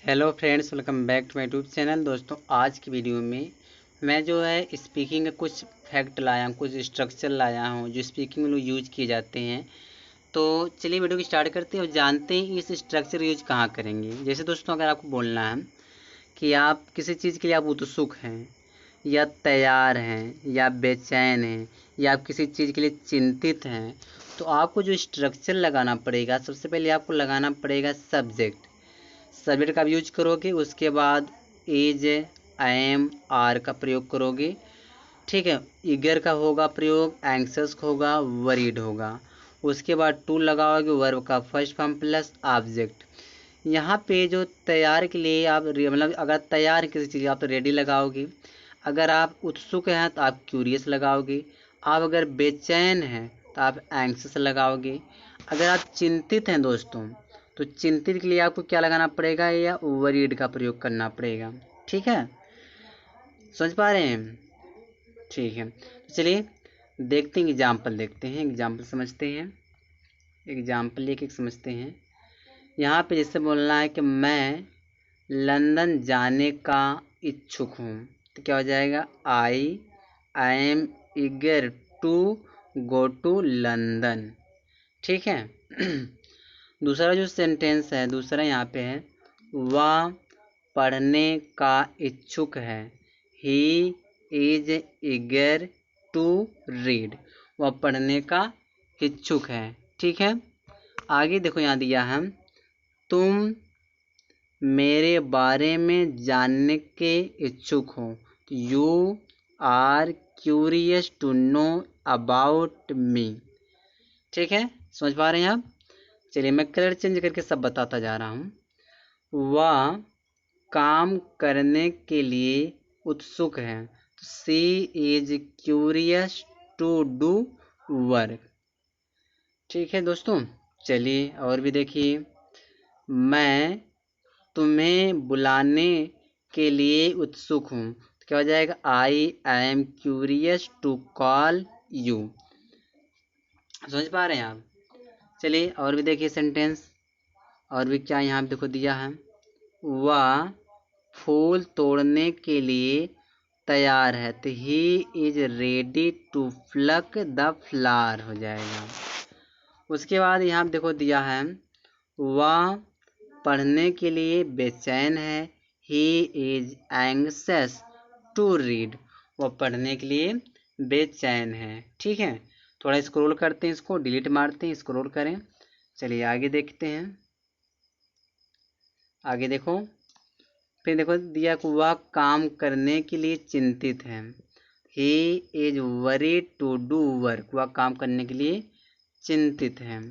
Hello friends, welcome back to my YouTube channel. दोस्तों, आज की वीडियो में मैं जो है स्पीकिंग का कुछ फैक्ट लाया हूँ, कुछ स्ट्रक्चर लाया हूँ जो स्पीकिंग में यूज किए जाते हैं। तो चलिए वीडियो की स्टार्ट करते हैं और जानते हैं इस स्ट्रक्चर यूज कहाँ करेंगे। जैसे दोस्तों, अगर आपको बोलना है कि आप किसी चीज़ के लिए आप उत्सुक हैं या तैयार हैं या बेचैन हैं या आप किसी चीज़ के लिए चिंतित हैं, तो आपको जो स्ट्रक्चर लगाना पड़ेगा, सबसे पहले आपको लगाना पड़ेगा सब्जेक्ट। सब्जेक्ट का आप यूज करोगे, उसके बाद इज, आई एम, आर का प्रयोग करोगे। ठीक है, ईगर का होगा प्रयोग, एंक्सस का होगा, वरीड होगा। उसके बाद टू लगाओगे, वर्ब का फर्स्ट फॉर्म प्लस ऑब्जेक्ट। यहाँ पे जो तैयार के लिए आप मतलब अगर तैयार है किसी चीज़ आप तो रेडी लगाओगे। अगर आप उत्सुक हैं तो आप क्यूरियस लगाओगे। आप अगर बेचैन हैं तो आप एंक्सस लगाओगे। अगर आप चिंतित हैं दोस्तों, तो चिंतित के लिए आपको क्या लगाना पड़ेगा, या वरीड का प्रयोग करना पड़ेगा। ठीक है, समझ पा रहे हैं? ठीक है, तो चलिए देखते हैं, एग्जाम्पल देखते हैं, एग्जाम्पल समझते हैं। एग्जाम्पल एक एक समझते हैं। यहाँ पे जैसे बोलना है कि मैं लंदन जाने का इच्छुक हूँ, तो क्या हो जाएगा, I am eager to go to London. ठीक है। दूसरा जो सेंटेंस है, दूसरा यहाँ पे है, वह पढ़ने का इच्छुक है, he is eager to read. वह पढ़ने का इच्छुक है। ठीक है, आगे देखो, यहाँ दिया है, तुम मेरे बारे में जानने के इच्छुक हो, you are curious to know about me. ठीक है, समझ पा रहे हैं आप? चलिए मैं कलर चेंज करके सब बताता जा रहा हूँ। वह काम करने के लिए उत्सुक है, she is curious to do work. ठीक है दोस्तों, चलिए और भी देखिए, मैं तुम्हें बुलाने के लिए उत्सुक हूँ, तो क्या हो जाएगा, I am curious to call you. समझ पा रहे हैं आप? चलिए और भी देखिए सेंटेंस, और भी क्या यहाँ देखो दिया है, वह फूल तोड़ने के लिए तैयार है, तो he is ready to pluck the flower हो जाएगा। उसके बाद यहाँ देखो दिया है, वह पढ़ने के लिए बेचैन है, ही इज एंग्सियस टू रीड। वह पढ़ने के लिए बेचैन है। ठीक है, थोड़ा स्क्रॉल करते हैं, इसको डिलीट मारते हैं, स्क्रॉल करें। चलिए आगे देखते हैं। आगे देखो, फिर देखो दिया कि वह काम करने के लिए चिंतित है, he is worried to do work. वह काम करने के लिए चिंतित है।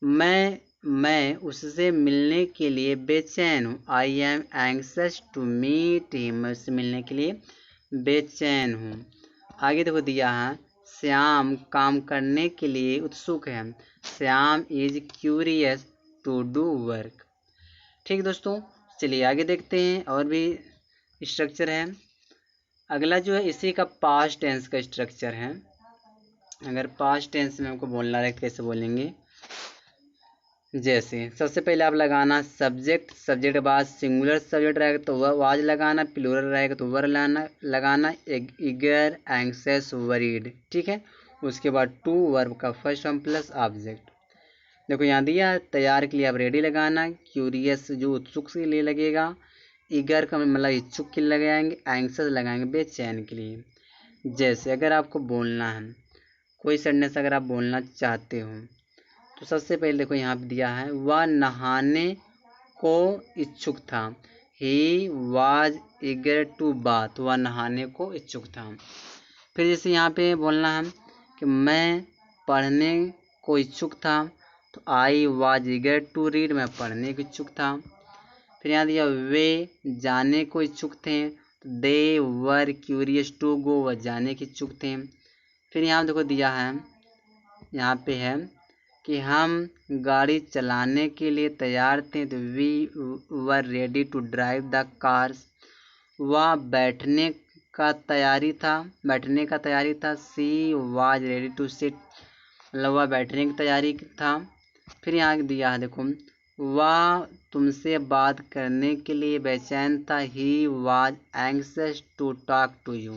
मैं उससे मिलने के लिए बेचैन हूँ, I am anxious to meet him. मैं उससे मिलने के लिए बेचैन हूँ। आगे देखो दिया है, श्याम काम करने के लिए उत्सुक है, Shyam is curious to do work. ठीक दोस्तों, चलिए आगे देखते हैं, और भी स्ट्रक्चर है। अगला जो है इसी का पास्ट टेंस का स्ट्रक्चर है। अगर पास्ट टेंस में हमको बोलना है कैसे बोलेंगे, जैसे सबसे पहले आप लगाना सब्जेक्ट, सब्जेक्ट के बाद सिंगुलर सब्जेक्ट रहेगा तो वह वाज लगाना, प्लूरल रहेगा तो वर लगाना, ईगर, एंग्सियस, वरीड। ठीक है, उसके बाद टू वर्ब का फर्स्ट फॉर्म प्लस ऑब्जेक्ट। देखो यहाँ दिया, तैयार के लिए आप रेडी लगाना, क्यूरियस जो उत्सुक के लिए लगेगा, ईगर का मतलब इच्छुक के लिए लगाएंगे, एंग्सियस लगाएंगे बेचैन के लिए। जैसे अगर आपको बोलना है कोई सेंटेंस, अगर आप बोलना चाहते हो, तो सबसे पहले देखो यहाँ पे दिया है, वह नहाने को इच्छुक था, he was eager to bath. वह नहाने को इच्छुक था। फिर जैसे यहाँ पे बोलना है कि मैं पढ़ने को इच्छुक था, तो I was eager to read. मैं पढ़ने को इच्छुक था। फिर यहाँ दिया, वे जाने को इच्छुक थे, तो दे वर क्यूरियस टू गो। वह जाने के इच्छुक थे। फिर यहाँ देखो दिया है, यहाँ पे है कि हम गाड़ी चलाने के लिए तैयार थे, तो we were ready to drive the cars. वह बैठने का तैयारी था, she was ready to sit. मतलब वह बैठने की तैयारी था। फिर यहाँ दिया है देखो, वह तुमसे बात करने के लिए बेचैन था। He was anxious to talk to you,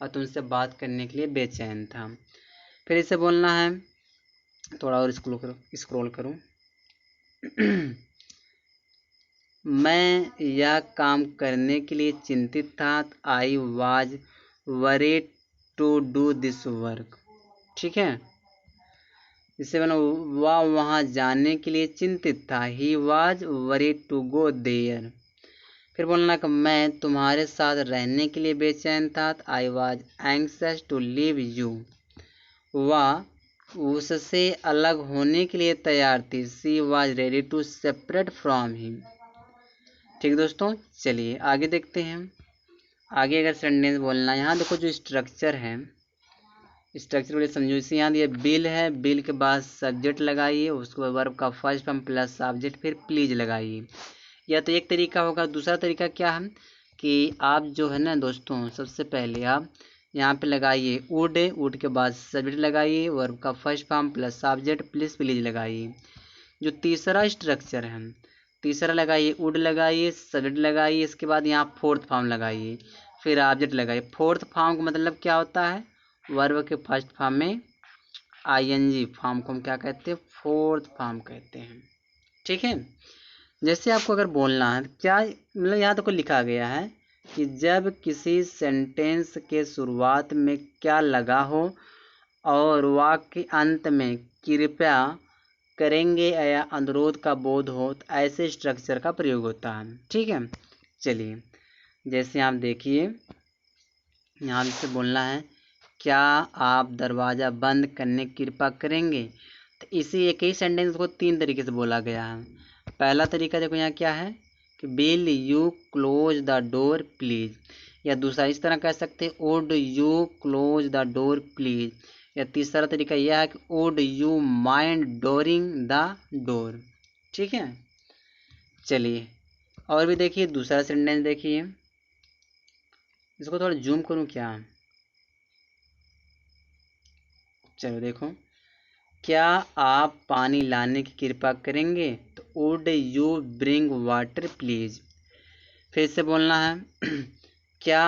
और तुमसे बात करने के लिए बेचैन था। फिर इसे बोलना है, थोड़ा और स्क्रॉल करूँ। मैं यह काम करने के लिए चिंतित था। I was worried to do this work. ठीक है, इससे बोला वह वहाँ जाने के लिए चिंतित था। He was worried to go there. फिर बोलना कि मैं तुम्हारे साथ रहने के लिए बेचैन था। I was anxious to leave you. वह उससे अलग होने के लिए तैयार थी। She was ready to separate from him. ठीक दोस्तों, चलिए आगे देखते हैं। आगे अगर सेंटेंस बोलना, यहाँ देखो जो स्ट्रक्चर है, स्ट्रक्चर के लिए समझो। इसे यहाँ दिया बिल है, बिल के बाद सब्जेक्ट लगाइए, उसके बाद वर्ब का फर्स्ट फॉर्म प्लस सब्जेक्ट, फिर प्लीज लगाइए। या तो एक तरीका होगा। दूसरा तरीका क्या है कि आप जो है ना दोस्तों, सबसे पहले आप यहाँ पे लगाइए वुड, वुड के बाद सब्जेक्ट लगाइए, वर्ब का first form plus subject plus please लगाइए। जो तीसरा स्ट्रक्चर है, तीसरा लगाइए वुड लगाइए, सब्जेक्ट लगाइए, इसके बाद यहाँ फोर्थ फॉर्म लगाइए, फिर ऑब्जेक्ट लगाइए। फोर्थ फॉर्म का मतलब क्या होता है, वर्ब के फर्स्ट फॉर्म में आईएनजी फॉर्म को हम क्या कहते हैं, फोर्थ फॉर्म कहते हैं। ठीक है, जैसे आपको अगर बोलना है क्या, मतलब यहाँ तो लिखा गया है कि जब किसी सेंटेंस के शुरुआत में क्या लगा हो और वाक्य के अंत में कृपया करेंगे या अनुरोध का बोध हो, तो ऐसे स्ट्रक्चर का प्रयोग होता है। ठीक है, चलिए जैसे आप देखिए, यहाँ से बोलना है क्या आप दरवाज़ा बंद करने की कृपा करेंगे। तो इसी एक ही सेंटेंस को तीन तरीके से बोला गया है। पहला तरीका देखो यहाँ क्या है कि will you close the door please, या दूसरा इस तरह कह सकते हैं would you close the door please, या तीसरा तरीका यह है कि would you mind डोरिंग the door. ठीक है, चलिए और भी देखिए दूसरा सेंटेंस देखिए, इसको थोड़ा जूम करूँ क्या, चलो देखो, क्या आप पानी लाने की कृपा करेंगे, तो would you bring water please. फिर से बोलना है क्या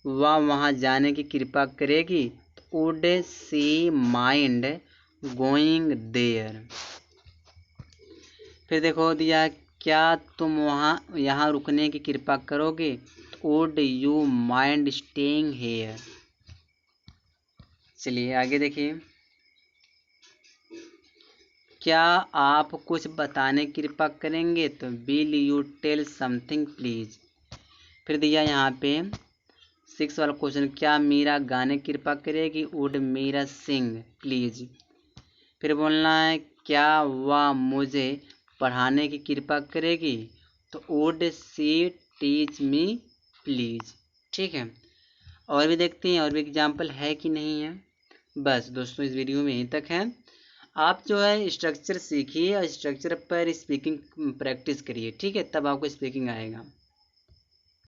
वह वहाँ जाने की कृपा करेगी, तो would she mind going there. फिर देखो दिया क्या तुम वहाँ यहाँ रुकने की कृपा करोगे, तो would you mind staying hair. चलिए आगे देखिए, क्या आप कुछ बताने की कृपा करेंगे, तो will you tell something please. फिर दिया यहाँ पे 6 वाला क्वेश्चन, क्या मीरा गाने की कृपा करेगी, वुड मीरा सिंग प्लीज। फिर बोलना है क्या वह मुझे पढ़ाने की कृपा करेगी, तो would C teach me please. ठीक है, और भी देखते हैं और भी एग्जाम्पल है कि नहीं है। बस दोस्तों इस वीडियो में यहीं तक है। आप जो है स्ट्रक्चर सीखिए और स्ट्रक्चर पर स्पीकिंग प्रैक्टिस करिए। ठीक है, तब आपको स्पीकिंग आएगा।